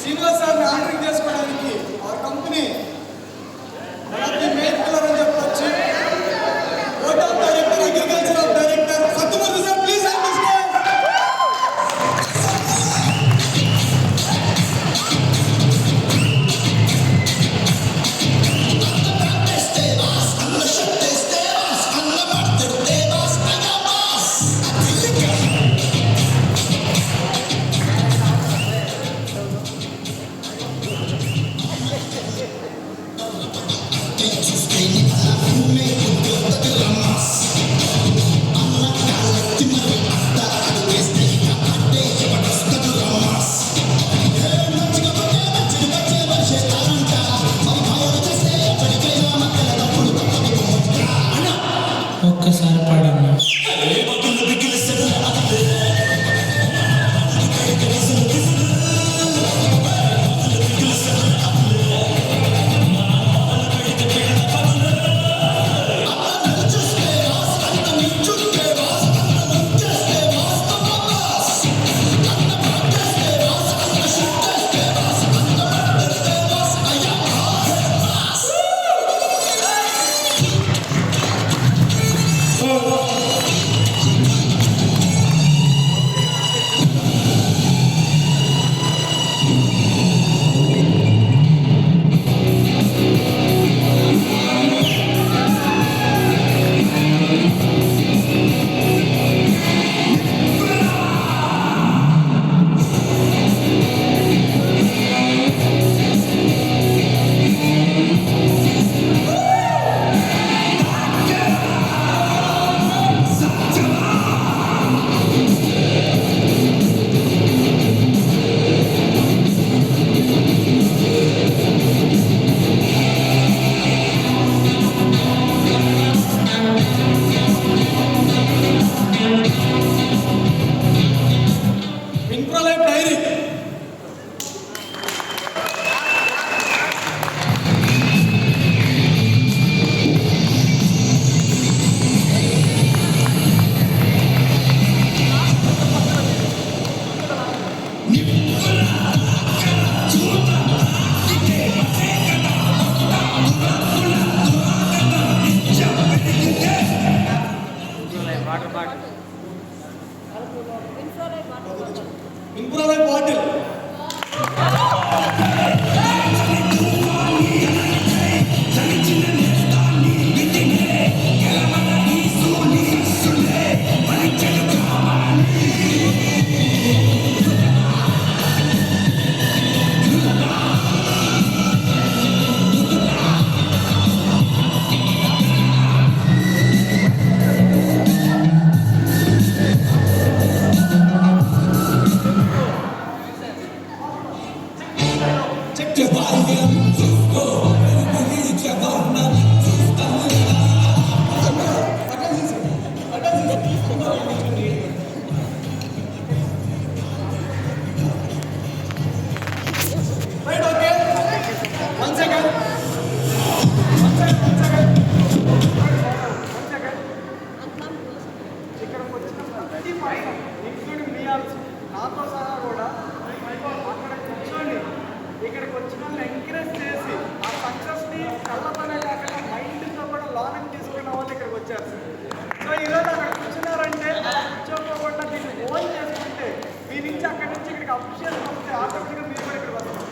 శ్రీనివాస్ సార్ని ఆర్డరింగ్ చేసుకోవడానికి ఆ కంపెనీ మెయిన్ పిల్లర్ అని చెప్పొచ్చు. Board of director, agriculture of director Satyamurthy sir, please ఒక్కసారి పాడన్నా. ఇంప్రూవ్ బాటిల్ నాతో సహా కూడా అక్కడ కూర్చొని ఇక్కడికి వచ్చిన వాళ్ళని ఎంకరేజ్ చేసి ఆ సక్సెస్ని కళ్ళతోనే కాకుండా మైండ్తో కూడా లోనికి తీసుకున్న వాళ్ళు ఇక్కడికి వచ్చారు. సో ఈరోజు అక్కడ కూర్చున్నారంటే కూర్చోకుండా దీన్ని ఓన్ చేసుకుంటే మీ నుంచి అక్కడి నుంచి ఇక్కడికి అఫిషియల్ వస్తే ఆటోమేటిక్గా మీరు కూడా ఇక్కడ వస్తారు.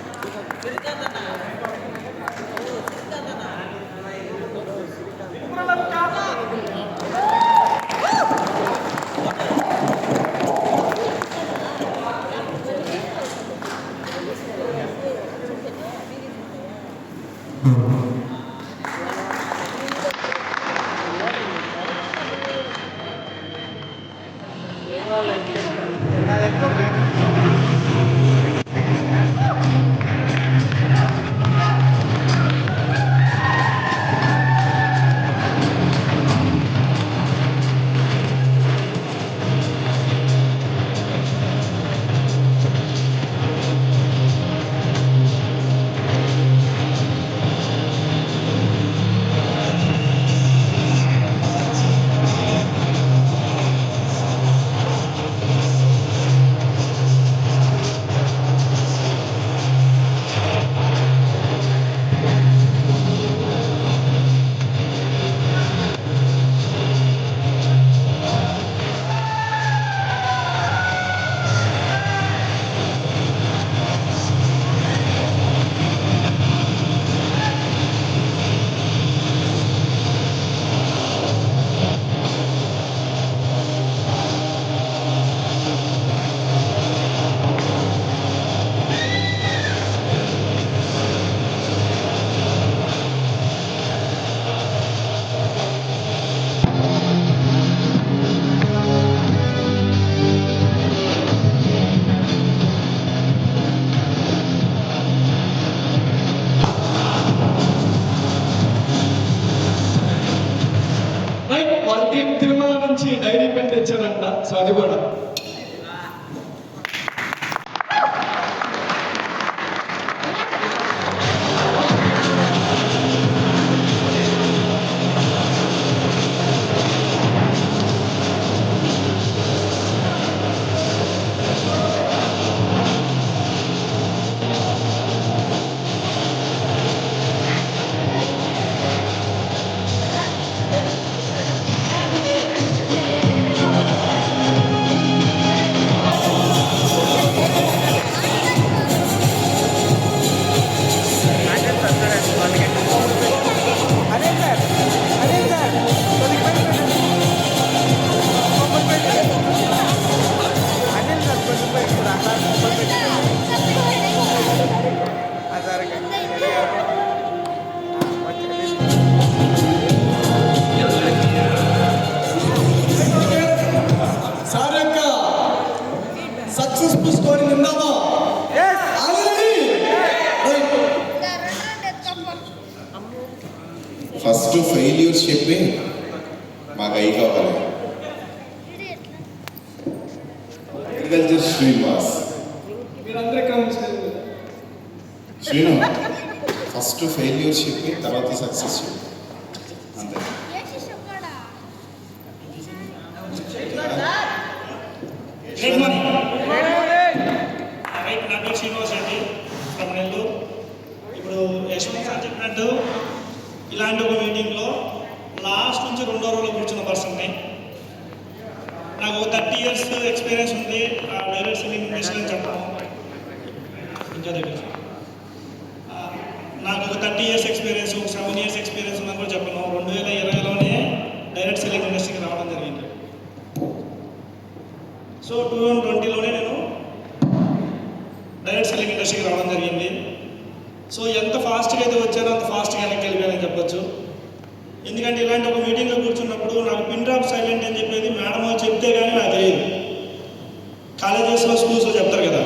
అది కూడా అదే సార్ కొద్దిగా అదే సార్ కొద్దిగా ఇప్పుడు అలా సార్ యొక్క సక్సెస్ఫుల్ స్టోరీ విన్నామా ఆల్రెడీ ఫస్ట్ ఫెయిల్యూర్స్ చెప్పి మాకు అయి కావాలి. అగ్రికల్చర్ శ్రీనివాస్ మీరందరూ ఇక్కడ ఉంచుకోండి. శ్రీను ఫస్ట్ ఫెయిల్యూర్స్ చెప్పి తర్వాత సక్సెస్ చెప్పి అంతే. Good morning. రైట్, నా పేరు శ్రీనివాస్ అండి, ఫ్రమ్ నెల్లూరు. ఇప్పుడు యశ్వంత్ సార్ చెప్పినట్టు ఇలాంటి ఒక మీటింగ్లో లాస్ట్ నుంచి రెండో రోజులో కూర్చున్న పర్సన్ని. నాకు 30 years ఎక్స్పీరియన్స్ ఉంది డైరెక్ట్ సెల్లింగ్ ఇండస్ట్రీ అని చెప్పడం. ఇంకా దగ్గర నాకు ఒక 30 years ఎక్స్పీరియన్స్, ఒక 7 years ఎక్స్పీరియన్స్ ఉందని కూడా చెప్పను. 2020లోనే డైరెక్ట్ సెల్లింగ్ ఇండస్ట్రీకి రావడం జరిగింది. సో 2020లోనే నేను డైరెక్ట్ సెల్లింగ్ ఇండస్ట్రీకి రావడం జరిగింది. సో ఎంత ఫాస్ట్గా అయితే వచ్చానో అంత ఫాస్ట్గా వెనక్కి వెళ్ళిపోయానని చెప్పొచ్చు. ఎందుకంటే ఇలాంటి ఒక మీటింగ్లో కూర్చున్నప్పుడు నాకు పిన్ డ్రాప్ సైలెంట్ అని చెప్పేది మేడం చెప్తే కానీ నాకు తెలియదు. కాలేజెస్లో స్కూల్స్లో చెప్తారు కదా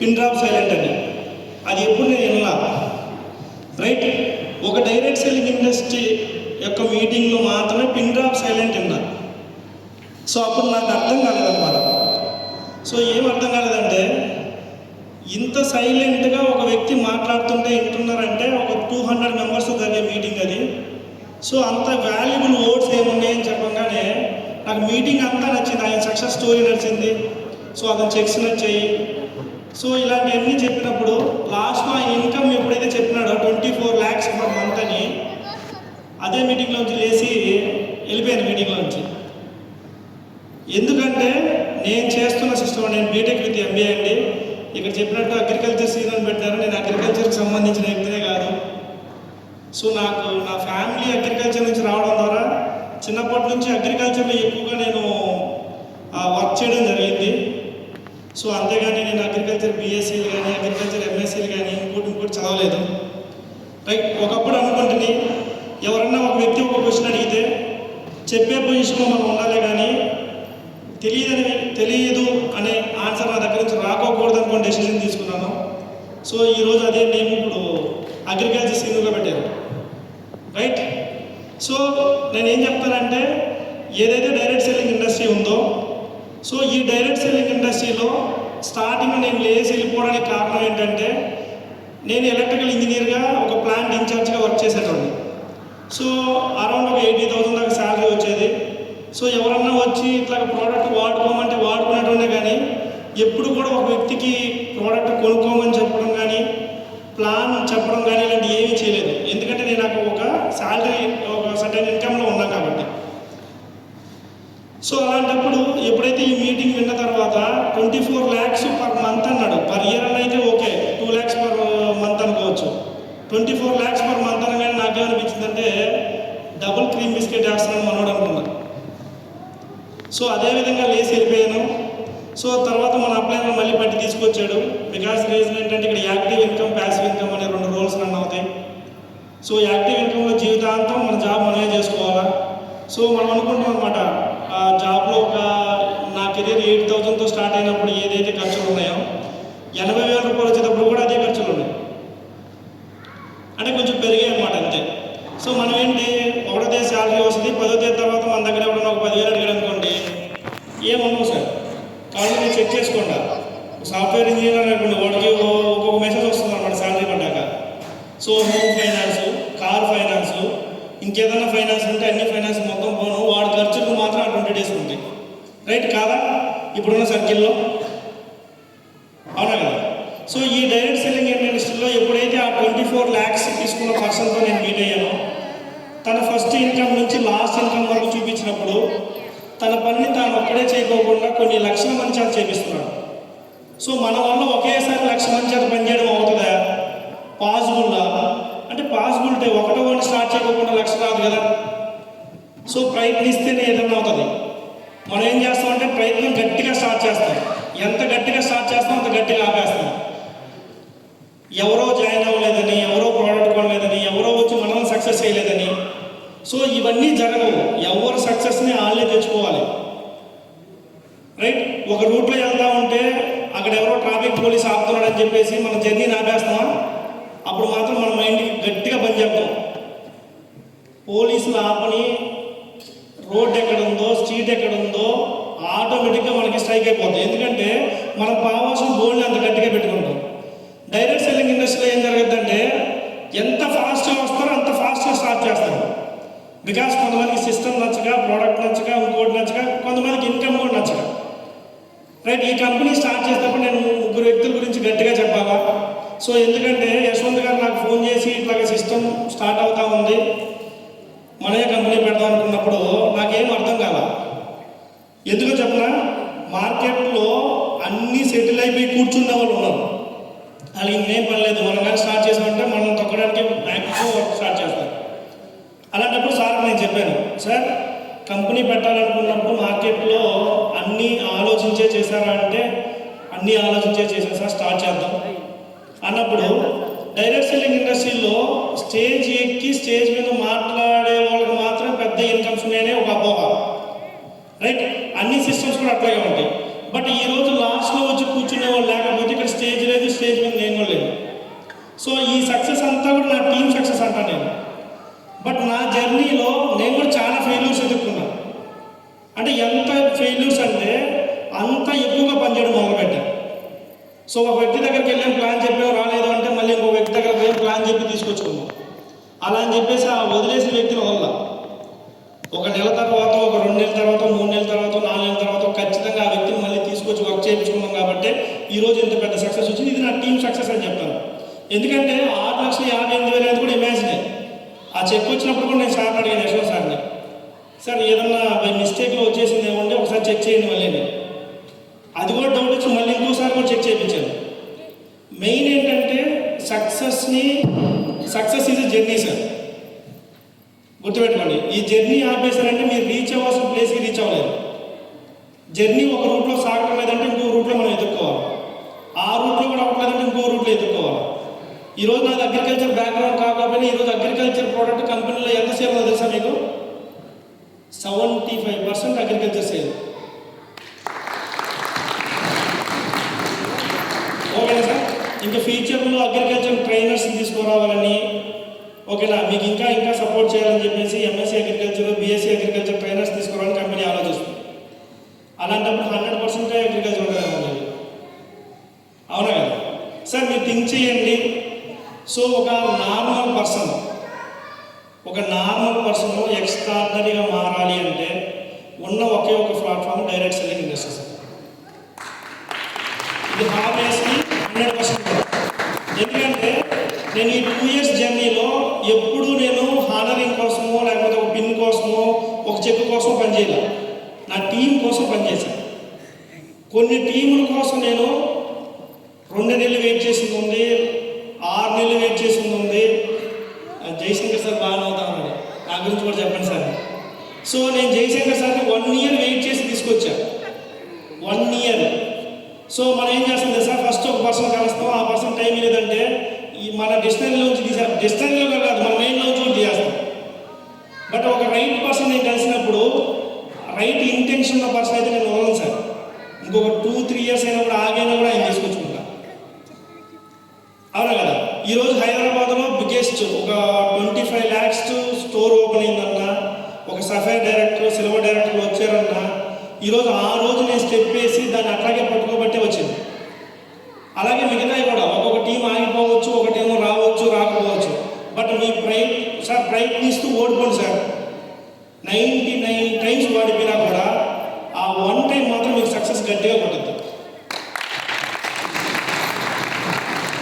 పిన్ డ్రాప్ సైలెంట్ అని, అది ఎప్పుడు నేను వినలా. రైట్, ఒక డైరెక్ట్ సెల్లింగ్ ఇండస్ట్రీ యొక్క మీటింగ్లో మాత్రమే పిన్ డ్రాప్ సైలెంట్ విన్నా. సో అప్పుడు నాకు అర్థం కాలేదన్నమాట. సో ఏం అర్థం కాలేదంటే, ఇంత సైలెంట్గా ఒక వ్యక్తి మాట్లాడుతుంటే వింటున్నారంటే ఒక 200 members జరిగే మీటింగ్ అది. సో అంత వాల్యుబుల్ వర్డ్స్ ఏమున్నాయని చెప్పగానే నాకు మీటింగ్ అంతా నచ్చింది. ఆయన సక్సెస్ స్టోరీ నచ్చింది. సో అతను చెక్స్ నచ్చాయి. సో ఇలాంటివన్నీ చెప్పినప్పుడు లాస్ట్లో ఆయన ఇన్కమ్ ఎప్పుడైతే చెప్పినాడో 24 lakhs per month అని, అదే మీటింగ్లోంచి లేచి వెళ్ళిపోయాను మీటింగ్లోంచి. ఎందుకంటే నేను చేస్తున్న సిస్టమ్, నేను బీటెక్ విత్ ఎంబీఏ అండి. ఇక్కడ చెప్పినట్టు అగ్రికల్చర్ సీన్ అని పెట్టారు. నేను అగ్రికల్చర్కి సంబంధించిన వ్యక్తినే కాదు. సో నాకు నా ఫ్యామిలీ అగ్రికల్చర్ నుంచి రావడం ద్వారా చిన్నప్పటి నుంచి అగ్రికల్చర్లో ఎక్కువగా నేను వర్క్ చేయడం జరిగింది. సో అంతేగాని నేను అగ్రికల్చర్ బీఎస్సీలు కానీ అగ్రికల్చర్ ఎంఎస్సీలు కానీ ఇంకోటి చదవలేదు. రైట్, ఒకప్పుడు అనుకుంటుంది ఎవరన్నా ఒక వ్యక్తి ఒక క్వశ్చన్ అడిగితే చెప్పే పొజిషన్లో మనం ఉండాలి, కానీ తెలియదు అనే ఆన్సర్ నా దగ్గర నుంచి రాకోకూడదు అనుకుని డెసిషన్ తీసుకున్నాను. సో ఈరోజు అదే నేను ఇప్పుడు అగ్రికల్చర్ సీనియర్గా పెట్టాను. రైట్, సో నేనేం చెప్తానంటే, ఏదైతే డైరెక్ట్ సెల్లింగ్ ఇండస్ట్రీ ఉందో, సో ఈ డైరెక్ట్ సెల్లింగ్ ఇండస్ట్రీలో స్టార్టింగ్ నేను లేచి వెళ్ళిపోవడానికి కారణం ఏంటంటే, నేను ఎలక్ట్రికల్ ఇంజనీర్గా ఒక ప్లాంట్ ఇన్ఛార్జ్గా వర్క్ చేసేటోడిని. సో అరౌండ్ ఒక 80,000 దాకా శాలరీ వచ్చేది. సో ఎవరన్నా వచ్చి ఇట్లా ప్రోడక్ట్ వాడుకోమంటే వాడుకునేటోనే, కానీ ఎప్పుడు కూడా ఒక వ్యక్తికి ప్రోడక్ట్ కొనుక్కోమని చెప్పడం కానీ ప్లాన్ చెప్పడం కానీ ఇలాంటి ఏమీ చేయలేదు. ఎందుకంటే నేను నాకు ఒక శాలరీ, ఒక సర్టెన్ ఇన్కమ్లో ఉన్నాను కాబట్టి. సో అలాంటప్పుడు ఎప్పుడైతే ఈ మీటింగ్ విన్న తర్వాత 24 lakhs per month అన్నాడు. పర్ ఇయర్ అన్న అయితే ఓకే, 2 lakhs per month అనుకోవచ్చు. 24 lakhs per month అనగానే నాకేమనిపించిందంటే డబుల్ క్రీమ్ బిస్కెట్ వేస్తున్నాను మనోడు అనుకున్నా. సో అదేవిధంగా లేచి వెళ్ళిపోయాను. సో తర్వాత మన అప్లైనర్ మళ్ళీ పట్టి తీసుకొచ్చాడు. బికాస్ రీజన్ ఏంటంటే ఇక్కడ యాక్టివ్ ఇన్కమ్, ప్యాసివ్ ఇన్కమ్ అనే 2 రోల్స్ రన్ అవుతాయి. సో యాక్టివ్ ఇన్కమ్లో జీవితాంతం మన జాబ్ మనమే చేసుకోవాలా. సో మనం అనుకుంటాం అనమాట, ఆ జాబ్లో నా కెరీర్ 8,000తో స్టార్ట్ అయినప్పుడు ఏదైతే ఖర్చులు ఉన్నాయో 80,000 రూపాయలు వచ్చేటప్పుడు కూడా అదే ఖర్చులు ఉన్నాయి, అంటే కొంచెం పెరిగాయి అనమాట అంతే. సో మనం ఏంటి, 1వ తేదీ శాలరీ వస్తుంది, 10వ తేదీ తర్వాత మన దగ్గర ఎవరైనా ఒక 10,000 అడిగాడు అనుకోండి, ఏమన్నావు sir so home finance, car finance, ఇంకేదైనా ఫైనాన్స్ ఉంటే అన్ని ఫైనాన్స్ మొత్తం పోను, వాడి ఖర్చులకు మాత్రం 20 డేస్ ఉంటాయి. రైట్ కాదా ఇప్పుడున్న సర్కిల్లో? అవునా కదా? సో ఈ డైరెక్ట్ సెల్లింగ్ ఇండస్ట్రీలో ఎప్పుడైతే ఆ 24 lakhs తీసుకున్న పర్సన్తో నేను మీట్ అయ్యానో, తన ఫస్ట్ ఇన్కమ్ నుంచి లాస్ట్ ఇన్కమ్ వరకు చూపించినప్పుడు తన పనిని తాను ఒక్కడే చేయకోకుండా కొన్ని లక్షల మంది చేత చేపిస్తున్నాడు. సో మన వల్ల ఒకేసారి 1,00,000 మంది చేత పనిచేయడం అవుతుందా? పాసిబుల్లా అంటే పాసిబిలిటీ. ఒకటో ఒకటి స్టార్ట్ చేయకుండా 1,00,000 రాదు కదా. సో ప్రయత్నిస్తేనే ఏదన్నా అవుతుంది. మనం ఏం చేస్తామంటే ప్రయత్నం గట్టిగా స్టార్ట్ చేస్తాం. ఎంత గట్టిగా స్టార్ట్ చేస్తాం అంత గట్టిగా ఆపేస్తాం. ఎవరో జాయిన్ అవ్వలేదని, ఎవరో ప్రోడక్ట్ కొనలేదని, ఎవరో వచ్చి మనం సక్సెస్ చేయలేదని. సో ఇవన్నీ జరగవు. ఎవరు సక్సెస్ని వాళ్ళే తెచ్చుకోవాలి. రైట్? ఒక రూట్లో వెళ్తా ఉంటే అక్కడ ఎవరో ట్రాఫిక్ పోలీస్ ఆపుతున్నాడని చెప్పేసి మన జర్నీని ఆపేస్తామా? అప్పుడు మాత్రం మన మైండ్కి గట్టిగా పని చేద్దాం. పోలీసులు ఆపని రోడ్ ఎక్కడుందో, స్ట్రీట్ ఎక్కడుందో ఆటోమేటిక్గా మనకి స్ట్రైక్ అయిపోతుంది. ఎందుకంటే మనం కావాల్సిన గోల్ని అంత గట్టిగా పెట్టుకుంటాం. డైరెక్ట్ సెల్లింగ్ ఇండస్ట్రీలో ఏం జరుగుతుందంటే ఎంత ఫాస్ట్గా వస్తారో అంత ఫాస్ట్గా స్టార్ట్ చేస్తారు. బికాస్ కొంతమందికి సిస్టమ్ నచ్చక, ప్రోడక్ట్ నచ్చక, ఇంకోటి నచ్చక, కొంతమందికి ఇన్కమ్ కూడా నచ్చక. రైట్? ఈ కంపెనీ స్టార్ట్ చేసినప్పుడు నేను 3 వ్యక్తుల గురించి గట్టిగా చెప్పాలా? సో ఎందుకంటే యశ్వంత్ గారు నాకు ఫోన్ చేసి ఇట్లాగ సిస్టమ్ స్టార్ట్ అవుతా ఉంది, మనమే కంపెనీ పెడదాం అనుకున్నప్పుడు నాకేం అర్థం కాల. ఎందుకో చెప్పనా? మార్కెట్లో అన్నీ సెటిల్ అయిపోయి కూర్చున్న వాళ్ళు ఉన్నారు. వాళ్ళకి ఇంకేం పని లేదు. మనం కానీ స్టార్ట్ చేసామంటే మనం తొక్కడానికి మ్యాక్సిమం వర్క్ స్టార్ట్ చేస్తాం. అలాంటప్పుడు సార్ నేను చెప్పాను, సార్ కంపెనీ పెట్టాలనుకున్నప్పుడు మార్కెట్లో అన్నీ ఆలోచించే చేశారా అంటే అన్నీ ఆలోచించే చేశాను సార్, స్టార్ట్ చేద్దాం అన్నప్పుడు డైరెక్ట్ సెల్లింగ్ ఇండస్ట్రీలో స్టేజ్ ఎక్కి స్టేజ్ మీద మాట్లాడే వాళ్ళకి మాత్రం పెద్ద ఇన్కమ్స్ ఉన్నాయనే ఒక అపోహ. రైట్? అన్ని సిస్టమ్స్ కూడా అట్లాగే ఉంటాయి. బట్ ఈరోజు లాస్ట్లో వచ్చి కూర్చునే వాళ్ళు లేకపోతే ఇక్కడ స్టేజ్ లేదు, స్టేజ్ మీద నేను కూడా లేదు. సో ఈ సక్సెస్ అంతా కూడా నా టీమ్ సక్సెస్ అంటాను నేను. బట్ నా జర్నీలో నేను కూడా చాలా ఫెయిల్యూర్స్ ఎదుర్కొన్నాను. అంటే ఎంత ఫెయిల్యూర్స్ అంటే అంత ఎక్కువగా పనిచేయడం మొదలుపెట్టాను. సో ఒక వ్యక్తి దగ్గరికి వెళ్ళాం, ప్లాన్ చెప్పాం, రాలేదు అంటే మళ్ళీ ఇంకో వ్యక్తి దగ్గరికి వెళ్ళి ప్లాన్ చెప్పి తీసుకొచ్చుకున్నాం. అలా అని చెప్పేసి ఆ వదిలేసిన వ్యక్తిని వల్ల ఒక నెల తర్వాత, ఒక 2 నెలల తర్వాత, 3 నెలల తర్వాత, 4 నెలల తర్వాత ఖచ్చితంగా ఆ వ్యక్తిని మళ్ళీ తీసుకొచ్చి వర్క్ చేయించుకున్నాం. కాబట్టి ఈరోజు ఇంత పెద్ద సక్సెస్ వచ్చింది. ఇది నా టీమ్ సక్సెస్ అని చెప్తాను. ఎందుకంటే 6,58,000 అనేది కూడా ఇమాజినే. ఆ చెక్ వచ్చినప్పుడు కూడా నేను సార్ అడిగాను, యశ్వంత్ సార్ని, సార్ ఏదన్నా బై మిస్టేక్లో వచ్చేసింది ఏమంటే ఒకసారి చెక్ చేయండి మళ్ళీ. అది కూడా డౌట్ వచ్చి మళ్ళీ ఇంకోసారి కూడా చెక్ చేయించాను. మెయిన్ ఏంటంటే success is a journey sir. గుర్తుపెట్టుకోండి. ఈ జర్నీ ఆపేశారంటే మీరు రీచ్ అవ్వాల్సిన ప్లేస్కి రీచ్ అవ్వలేదు. జర్నీ ఒక రూట్లో సాగడం లేదంటే ఇంకో రూట్లో మనం ఎదుర్కోవాలి. ఆ రూట్లో కూడా అవ్వట్లేదంటే ఇంకో రూట్లో ఎదుర్కోవాలి. ఈరోజు నాది అగ్రికల్చర్ బ్యాక్గ్రౌండ్ కాకపోయినా ఈరోజు అగ్రికల్చర్ ప్రోడక్ట్ కంపెనీలో ఎంత సేల్ ఉందో తెలుసా మీకు? 75% అగ్రికల్చర్ సేల్. ఓకేనా సార్? ఇంకా ఫ్యూచర్లో అగ్రికల్చర్ ట్రైనర్స్ని తీసుకురావాలని, ఓకేనా, మీకు ఇంకా సపోర్ట్ చేయాలని చెప్పేసి MSc agriculture, BSc agriculture trainers తీసుకురావాలని కంపెనీ ఆలోచిస్తుంది. అలాంటప్పుడు 100% అగ్రికల్చర్ ఉంటుంది. అవునా కదా సార్? మీరు థింక్ చేయండి. సో ఒక నార్మల్ పర్సన్ ఎక్స్ట్రాడినరీగా మారాలి అంటే ఉన్న ఒకే ఒక platform direct selling industry sir. ఇది హాబీస్కి 100%. ఎందుకంటే నేను ఈ 2 years జర్నీలో ఎప్పుడూ నేను హానరింగ్ కోసమో లేకపోతే ఒక పిన్ కోసమో ఒక చెక్ కోసం పనిచేయాలి. నా టీం కోసం పనిచేశాను. కొన్ని టీముల కోసం నేను 2 నెలలు వెయిట్ చేసింది ఉంది, 6 నెలలు వెయిట్ చేసింది ఉంది. జయశంకర్ సార్ బాగా అవుతామని నా గురించి కూడా చెప్పండి సార్. సో నేను జయశంకర్ సార్ని 1 year వెయిట్ చేసి తీసుకొచ్చాను. 1 year. సో మనం ఏం చేస్తాం సార్, ఫస్ట్ ఒక పర్సన్ కలుస్తాం, ఆ పర్సన్ టైం లేదంటే మన డిక్షనరీలోంచి తీసాం, డిక్షనరీలో కాదు మన మెయిన్లోంచి కూడా తీసేస్తాం. బట్ ఒక రైట్ పర్సన్ నేను కలిసినప్పుడు, రైట్ ఇంటెన్షన్ ఉన్న పర్సన్ అయితే నేను వదలను సార్. ఇంకొక 2-3 years అయినా కూడా ఆగైనా కూడా ఆయన తీసుకొచ్చుకుంటా. అవునా కదా? ఈరోజు హైదరాబాద్లో బిగ్గెస్ట్ ఒక 25 lakhs స్టోర్ ఓపెన్ అయిందన్నా, ఒక సఫైర్ డైరెక్టర్, సిల్వర్ డైరెక్టర్లు వచ్చారన్నా, ఈరోజు ఆ రోజు నేను స్టెప్ వేసి దాన్ని అట్లాగే పట్టుకోబట్టే వచ్చింది. అలాగే మిగతాయి కూడా ఒక్కొక్క టీం ఆగిపోవచ్చు, ఒక టీం రావచ్చు, రాకపోవచ్చు. ఓడిపోండి సార్. 99 టైమ్స్ వాడిపోయినా కూడా ఆ 1 టైం మాత్రం మీకు సక్సెస్ గట్టిగా కొట్టద్దు.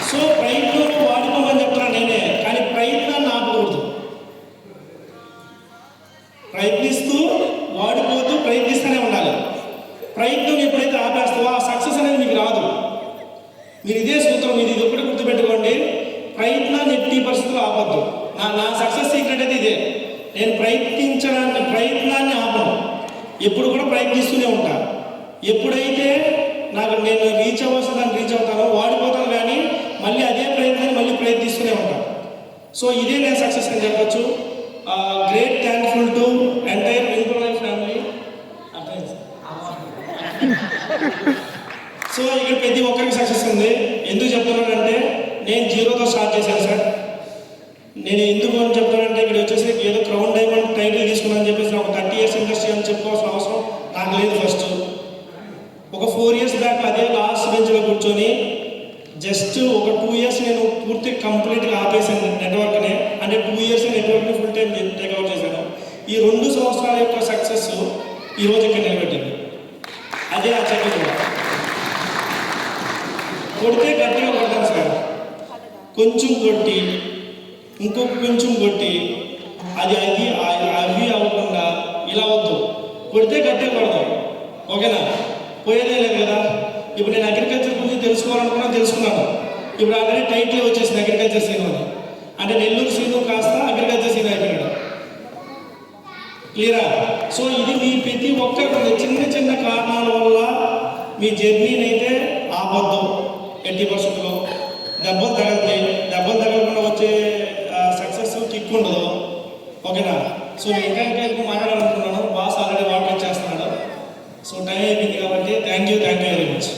సో ప్రయత్నం వాడుకోమని చెప్తున్నాను నేనే, కానీ ప్రయత్నాన్ని ఆపకూడదు. ప్రయత్నిస్తూ వాడిపోతూ ప్రయత్నిస్తూనే ఉండాలి. ప్రయత్నం ఎప్పుడైతే ఆపేస్తావో ఆ సక్సెస్ అనేది మీకు రాదు. మీరు ఇదే సూత్రం, మీరు ఇది ఒకటి గుర్తుపెట్టుకోండి, ప్రయత్నాన్ని ఎట్టి పరిస్థితుల్లో ఆపద్దు. నా సక్సెస్ సీక్రెట్ అయితే ఇదే, నేను ప్రయత్నాన్ని ఆపను, ఎప్పుడు కూడా ప్రయత్నిస్తూనే ఉంటాను. ఎప్పుడైతే నేను రీచ్ అవ్వాల్సిన దాన్ని రీచ్ అవుతానో వాడిపోతాను, కానీ మళ్ళీ అదే ప్రయత్నాన్ని మళ్ళీ ప్రయత్నిస్తూనే ఉంటాను. సో ఇదే నేను సక్సెస్ అని చెప్పచ్చు. Great thankful to entire wonderful life family. So ఇక్కడ ప్రతి ఒక్కరికి సక్సెస్ ఉంది. ఎందుకు చెప్తున్నానంటే నేను 0తో స్టార్ట్ చేశాను సార్. నేను ఎందుకు అని చెప్తానంటే ఇక్కడ వచ్చేసి ఏదో క్రౌన్ డైమండ్ టైటిల్ తీసుకున్నాను చెప్పేసి ఒక 30 years ఇండస్ట్రీ అని చెప్పుకోవాల్సిన అవసరం నాకు లేదు. ఫస్ట్ ఒక 4 years బ్యాక్ అదే లాస్ట్ బెంచ్లో కూర్చొని జస్ట్ ఒక 2 years నేను పూర్తి కంప్లీట్గా ఆపేసాను నెట్వర్క్ని. అంటే 2 years నెట్వర్క్ని ఫుల్ టైం టేక్అవుట్ చేశాను. ఈ 2 సంవత్సరాల యొక్క సక్సెస్ ఈరోజు ఇక్కడ నిలబెట్టింది. అదే ఆ చెట్టు కూడా కొడితే గట్టిగా కొడతాను సార్. కొంచెం కొట్టి కొంచెం కొట్టి అవి అవ్వకుండా ఇలా వద్దు, కొడితే గట్టిగా కొడతాం. ఓకేనా? పోయేదే లేదు కదా. ఇప్పుడు నేను అగ్రికల్చర్ గురించి తెలుసుకున్నాను. ఇప్పుడు ఆల్రెడీ టైటిల్ వచ్చేసింది అగ్రికల్చర్ సీను అని. అంటే నెల్లూరు సీను కాస్త అగ్రికల్చర్ సీను అయిపోయాడు. క్లియరా? సో ఇది మీ ప్రతి ఒక్కరికి చిన్న చిన్న కారణాల వల్ల మీ జర్నీని అయితే ఆపద్దు. 80% దెబ్బలు తగలుతాయి. దెబ్బలు తగలకుండా వచ్చే సక్సెస్ కిక్ ఉండదు. ఓకేనా? సో నేను ఇంకా ఎక్కువ మాట్లాడాలనుకున్నాను. బాస్ ఆల్రెడీ వాటర్ ఇచ్చేస్తున్నాడు. సో టైం అయిపోయింది కాబట్టి థ్యాంక్ యూ వెరీ మచ్.